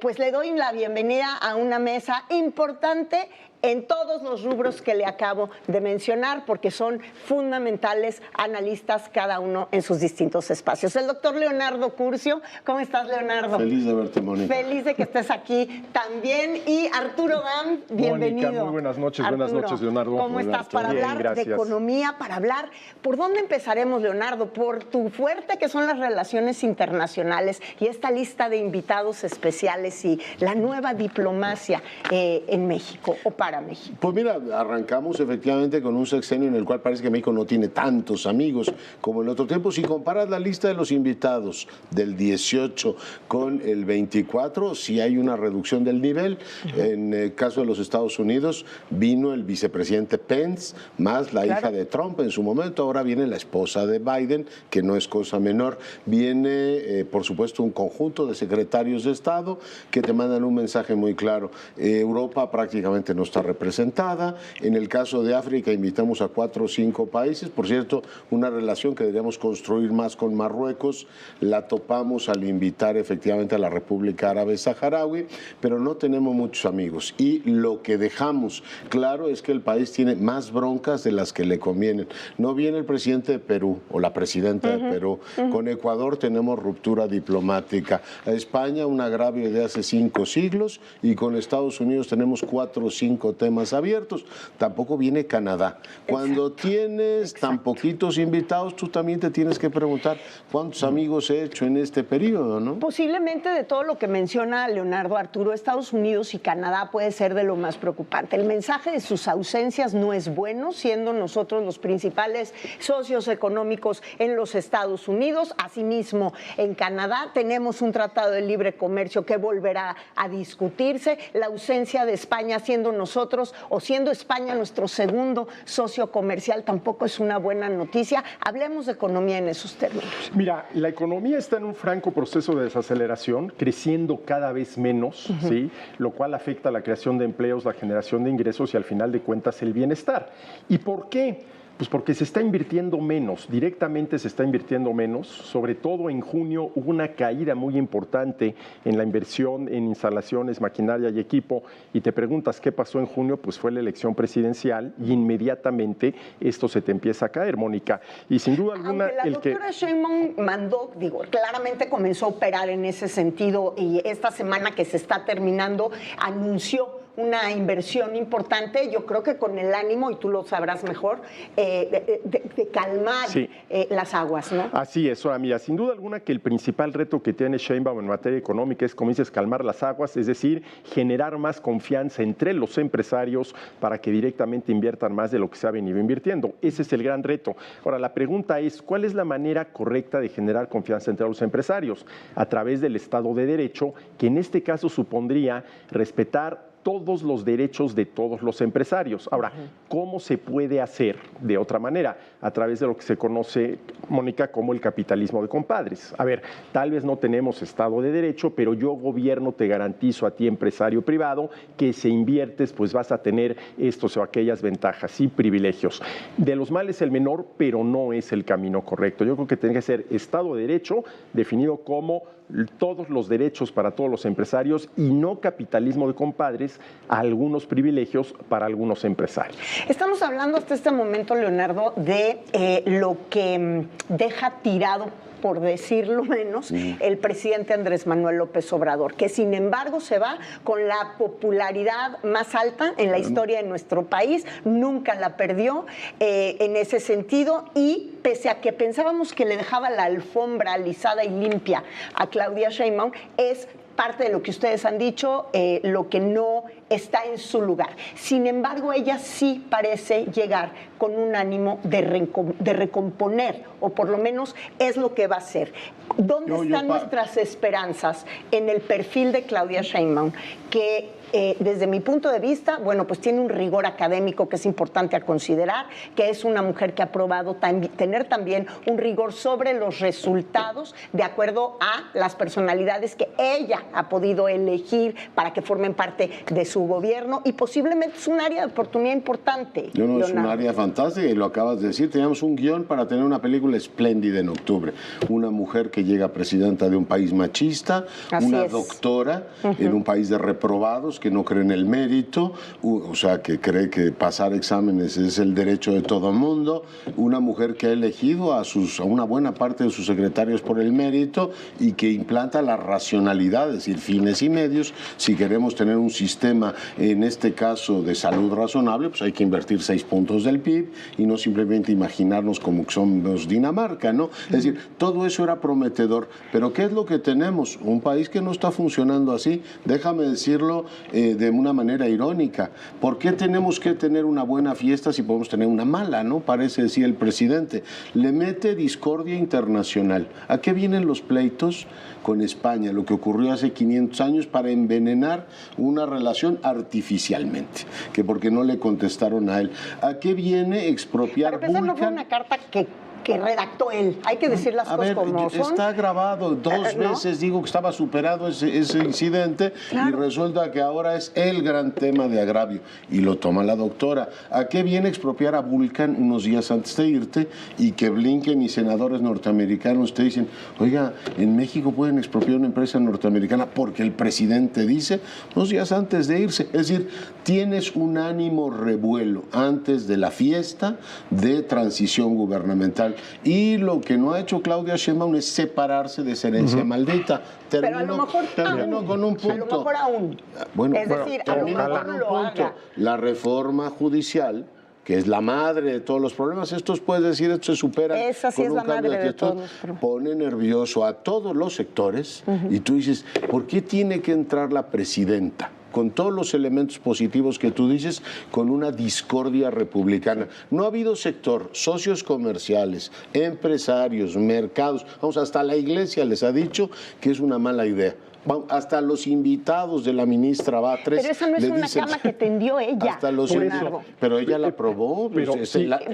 pues le doy la bienvenida a una mesa importante en todos los rubros que le acabo de mencionar, porque son fundamentales analistas cada uno en sus distintos espacios. El doctor Leonardo Curcio. ¿Cómo estás, Leonardo? Feliz de verte, Mónica. Feliz de que estés aquí también. Y Arturo Gam, bienvenido. Mónica, muy buenas noches. Arturo, buenas noches, Leonardo. ¿Cómo estás? Para Bien, hablar gracias. de economía, para hablar... ¿Por dónde empezaremos, Leonardo? Por tu fuerte que son las relaciones internacionales y esta lista de invitados especiales y la nueva diplomacia en México o para México. Pues mira, arrancamos efectivamente con un sexenio en el cual parece que México no tiene tantos amigos como en otro tiempo. Si comparas la lista de los invitados del 18 con el 24, sí hay una reducción del nivel. En el caso de los Estados Unidos vino el vicepresidente Pence, más la hija de Trump en su momento. Ahora viene la esposa de Biden, que no es cosa menor. Viene, por supuesto, un conjunto de secretarios de Estado que te mandan un mensaje muy claro. Europa prácticamente no está está representada. En el caso de África invitamos a 4 o 5 países. Por cierto, una relación que deberíamos construir más con Marruecos la topamos al invitar efectivamente a la República Árabe Saharaui, pero no tenemos muchos amigos. Y lo que dejamos claro es que el país tiene más broncas de las que le convienen. No viene el presidente de Perú o la presidenta de Perú. Con Ecuador tenemos ruptura diplomática. A España un agravio de hace 5 siglos y con Estados Unidos tenemos 4 o 5 temas abiertos. Tampoco viene Canadá. Cuando tienes tan poquitos invitados, tú también te tienes que preguntar cuántos amigos he hecho en este periodo, ¿no? Posiblemente de todo lo que menciona Leonardo Arturo, Estados Unidos y Canadá puede ser de lo más preocupante. El mensaje de sus ausencias no es bueno, siendo nosotros los principales socios económicos en los Estados Unidos. Asimismo, en Canadá tenemos un tratado de libre comercio que volverá a discutirse. La ausencia de España, siendo nosotros o siendo España nuestro segundo socio comercial, tampoco es una buena noticia. Hablemos de economía en esos términos. Mira, la economía está en un franco proceso de desaceleración, creciendo cada vez menos, ¿sí? Lo cual afecta a la creación de empleos, la generación de ingresos y al final de cuentas el bienestar. ¿Y por qué? Pues porque se está invirtiendo menos, directamente se está invirtiendo menos. Sobre todo en junio hubo una caída muy importante en la inversión en instalaciones, maquinaria y equipo. Y te preguntas qué pasó en junio, pues fue la elección presidencial y inmediatamente esto se te empieza a caer, Mónica. Y sin duda alguna... Aunque la doctora Sheinbaum mandó, claramente comenzó a operar en ese sentido y esta semana que se está terminando anunció una inversión importante, yo creo que con el ánimo, y tú lo sabrás mejor, de calmar las aguas, ¿no? Así es, ahora mira, sin duda alguna que el principal reto que tiene Sheinbaum en materia económica es, como dices, calmar las aguas, es decir, generar más confianza entre los empresarios para que directamente inviertan más de lo que se ha venido invirtiendo. Ese es el gran reto. Ahora, la pregunta es, ¿cuál es la manera correcta de generar confianza entre los empresarios? A través del Estado de Derecho, que en este caso supondría respetar todos los derechos de todos los empresarios. Ahora, ¿cómo se puede hacer de otra manera? A través de lo que se conoce, Mónica, como el capitalismo de compadres. A ver, tal vez no tenemos Estado de Derecho, pero yo, gobierno, te garantizo a ti, empresario privado, que si inviertes, pues vas a tener estos o aquellas ventajas y privilegios. De los males el menor, pero no es el camino correcto. Yo creo que tiene que ser Estado de Derecho, definido como todos los derechos para todos los empresarios y no capitalismo de compadres, a algunos privilegios para algunos empresarios. Estamos hablando hasta este momento, Leonardo, de lo que deja tirado, por decirlo menos, el presidente Andrés Manuel López Obrador, que sin embargo se va con la popularidad más alta en la historia de nuestro país, nunca la perdió en ese sentido, y pese a que pensábamos que le dejaba la alfombra alisada y limpia a Claudia Sheinbaum, es parte de lo que ustedes han dicho, lo que no está en su lugar. Sin embargo, ella sí parece llegar con un ánimo de recomponer, o por lo menos es lo que va a hacer. ¿Dónde están nuestras esperanzas en el perfil de Claudia Sheinbaum, que desde mi punto de vista, bueno, pues tiene un rigor académico que es importante a considerar, que es una mujer que ha probado tener también un rigor sobre los resultados de acuerdo a las personalidades que ella ha podido elegir para que formen parte de su gobierno, y posiblemente es un área de oportunidad importante. Es un área fantástica y lo acabas de decir. Teníamos un guión para tener una película espléndida en octubre. Una mujer que llega presidenta de un país machista, una doctora en un país de reprobados que no cree en el mérito, o sea, que cree que pasar exámenes es el derecho de todo el mundo, una mujer que ha elegido a una buena parte de sus secretarios por el mérito y que implanta la racionalidad, es decir, fines y medios. Si queremos tener un sistema, en este caso, de salud razonable, pues hay que invertir 6 puntos del PIB y no simplemente imaginarnos como que somos Dinamarca, ¿no? Es decir, todo eso era prometedor, pero ¿qué es lo que tenemos? Un país que no está funcionando así. Déjame decirlo de una manera irónica. ¿Por qué tenemos que tener una buena fiesta si podemos tener una mala, ¿no? Parece decir el presidente. Le mete discordia internacional. ¿A qué vienen los pleitos con España? Lo que ocurrió hace 500 años para envenenar una relación artificialmente, que porque no le contestaron a él. ¿A qué viene expropiar? Pero no fue una carta que que redactó él. Hay que decir las cosas como son. Está grabado, dos veces digo que estaba superado ese incidente y resulta que ahora es el gran tema de agravio y lo toma la doctora. ¿A qué viene expropiar a Vulcan unos días antes de irte y que Blinken y senadores norteamericanos te dicen, oiga, en México pueden expropiar una empresa norteamericana porque el presidente dice, unos días antes de irse? Es decir, tienes un ánimo revuelo antes de la fiesta de transición gubernamental. Y lo que no ha hecho Claudia Sheinbaum es separarse de esa herencia maldita. Pero a lo mejor termino con un punto. A lo mejor aún. Bueno, es decir, a lo mejor con un punto. La reforma judicial, que es la madre de todos los problemas, estos puedes decir, esto se supera. Esa sí es la madre de todos. Pone nervioso a todos los sectores y tú dices, ¿por qué tiene que entrar la presidenta? Con todos los elementos positivos que tú dices, con una discordia republicana. No ha habido sector, socios comerciales, empresarios, mercados, vamos, hasta la iglesia les ha dicho que es una mala idea. Hasta los invitados de la ministra Batres. Pero esa no es una cama que tendió ella. Hasta los pero ella la aprobó.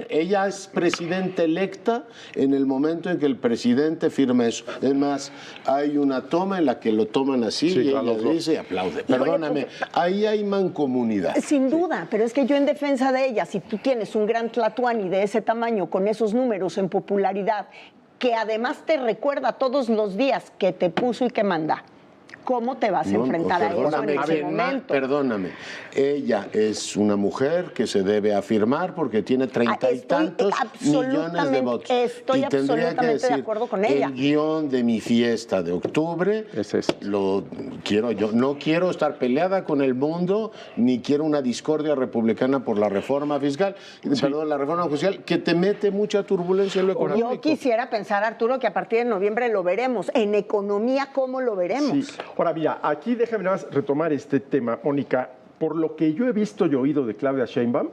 Ella es presidenta electa en el momento en que el presidente firma eso. Es más, hay una toma en la que lo toman así y ella dice y aplaude. Perdóname, ahí hay mancomunidad. Sin duda, pero es que yo en defensa de ella, si tú tienes un gran tlatuani de ese tamaño, con esos números en popularidad, que además te recuerda todos los días que te puso y que manda, ¿cómo te vas a enfrentar a eso en ese momento? Perdóname, ella es una mujer que se debe afirmar porque tiene 30 y tantos millones de votos. Estoy absolutamente de acuerdo con ella. El guión de mi fiesta de octubre lo quiero yo. No quiero estar peleada con el mundo, ni quiero una discordia republicana por la reforma fiscal, perdón, la reforma judicial, que te mete mucha turbulencia en lo económico. Yo quisiera pensar, Arturo, que a partir de noviembre lo veremos. En economía, ¿cómo lo veremos? Sí. Ahora, mira, aquí déjame nada más retomar este tema, Mónica. Por lo que yo he visto y oído de Claudia Sheinbaum,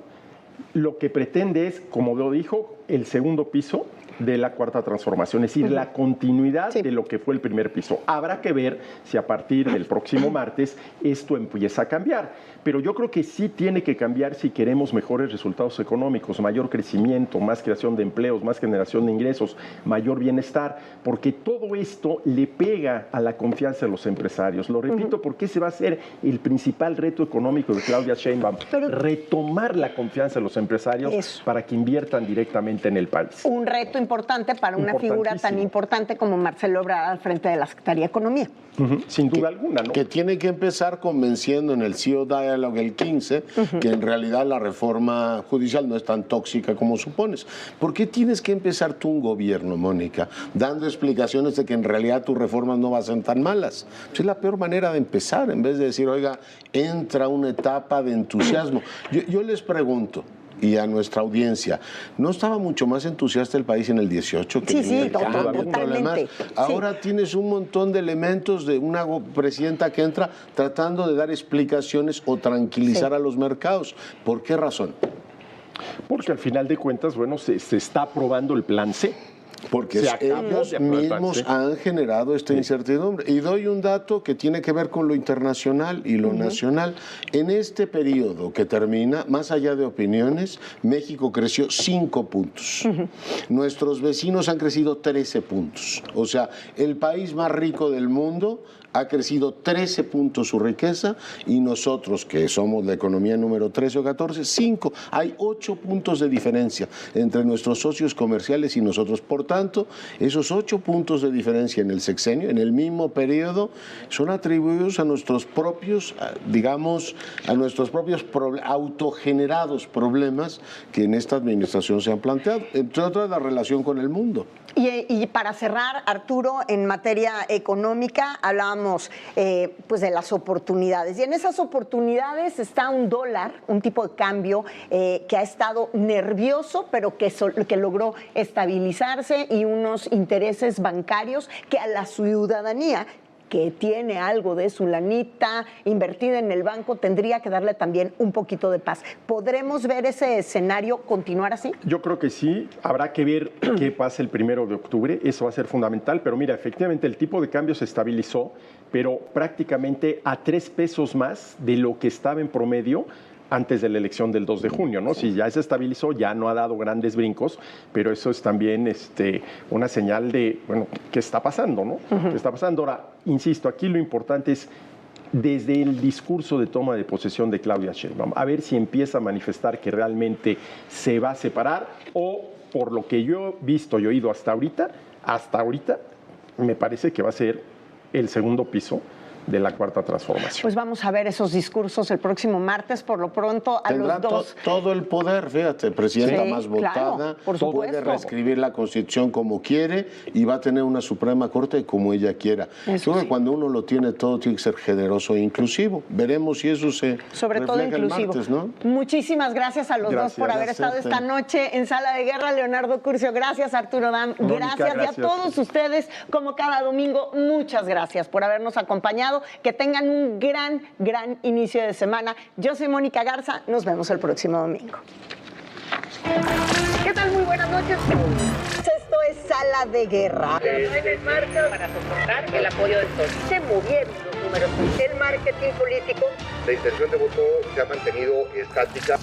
lo que pretende es, como lo dijo, el segundo piso de la cuarta transformación, es decir, la continuidad de lo que fue el primer piso. Habrá que ver si a partir del próximo martes esto empieza a cambiar. Pero yo creo que sí tiene que cambiar si queremos mejores resultados económicos, mayor crecimiento, más creación de empleos, más generación de ingresos, mayor bienestar, porque todo esto le pega a la confianza de los empresarios. Lo repito, porque ese va a ser el principal reto económico de Claudia Sheinbaum, retomar la confianza de los empresarios para que inviertan directamente en el país. Un reto importante para una figura tan importante como Marcelo Ebrard al frente de la Secretaría de Economía. Sin duda alguna, ¿no? Que tiene que empezar convenciendo en el CEO Dialogue el 15 que en realidad la reforma judicial no es tan tóxica como supones. ¿Por qué tienes que empezar tú un gobierno, Mónica, dando explicaciones de que en realidad tus reformas no van a ser tan malas? Es la peor manera de empezar, en vez de decir, oiga, entra una etapa de entusiasmo. Yo les pregunto, y a nuestra audiencia, ¿no estaba mucho más entusiasta el país en el 18? Que totalmente. Ahora tienes un montón de elementos de una presidenta que entra tratando de dar explicaciones o tranquilizar a los mercados. ¿Por qué razón? Porque al final de cuentas, bueno, se está aprobando el plan C. Porque ellos mismos han generado esta incertidumbre. Y doy un dato que tiene que ver con lo internacional y lo nacional. En este periodo que termina, más allá de opiniones, México creció 5 puntos. Nuestros vecinos han crecido 13 puntos. O sea, el país más rico del mundo ha crecido 13 puntos su riqueza y nosotros, que somos la economía número 13 o 14, 5. Hay 8 puntos de diferencia entre nuestros socios comerciales y nosotros. Por tanto, esos 8 puntos de diferencia en el sexenio, en el mismo periodo, son atribuidos a nuestros propios, digamos, a nuestros propios autogenerados problemas que en esta administración se han planteado, entre otras la relación con el mundo. Y para cerrar, Arturo, en materia económica, hablábamos pues de las oportunidades. Y en esas oportunidades está un dólar, un tipo de cambio que ha estado nervioso, pero que logró estabilizarse, y unos intereses bancarios que a la ciudadanía que tiene algo de su lanita invertida en el banco tendría que darle también un poquito de paz. ¿Podremos ver ese escenario continuar así? Yo creo que sí. Habrá que ver qué pasa el 1 de octubre. Eso va a ser fundamental. Pero mira, efectivamente el tipo de cambio se estabilizó, pero prácticamente a 3 pesos más de lo que estaba en promedio antes de la elección del 2 de junio, ¿no? Si ya se estabilizó, ya no ha dado grandes brincos, pero eso es también una señal de, bueno, ¿qué está pasando, no? ¿Qué está pasando? Ahora, insisto, aquí lo importante es desde el discurso de toma de posesión de Claudia Sheinbaum, a ver si empieza a manifestar que realmente se va a separar o, por lo que yo he visto y oído hasta ahorita, me parece que va a ser el segundo piso de la Cuarta Transformación. Pues vamos a ver esos discursos el próximo martes. Por lo pronto, a Tendrá los dos... todo el poder, fíjate, presidenta más votada, claro, por supuesto. Puede reescribir la Constitución como quiere y va a tener una Suprema Corte como ella quiera. Creo que cuando uno lo tiene todo, tiene que ser generoso e inclusivo. Veremos si eso se sobre todo inclusivo. El martes, ¿no? Muchísimas gracias a los dos por haber estado esta noche en Sala de Guerra. Leonardo Curcio, gracias. Arturo Dam, gracias. Y a todos ustedes, como cada domingo, muchas gracias por habernos acompañado. Que tengan un gran inicio de semana. Yo soy Mónica Garza. Nos vemos el próximo domingo. ¿Qué tal? Muy buenas noches. Esto es Sala de Guerra. En marcha para soportar el apoyo del sol. Se movieron los números. El marketing político. La intención de voto se ha mantenido estática.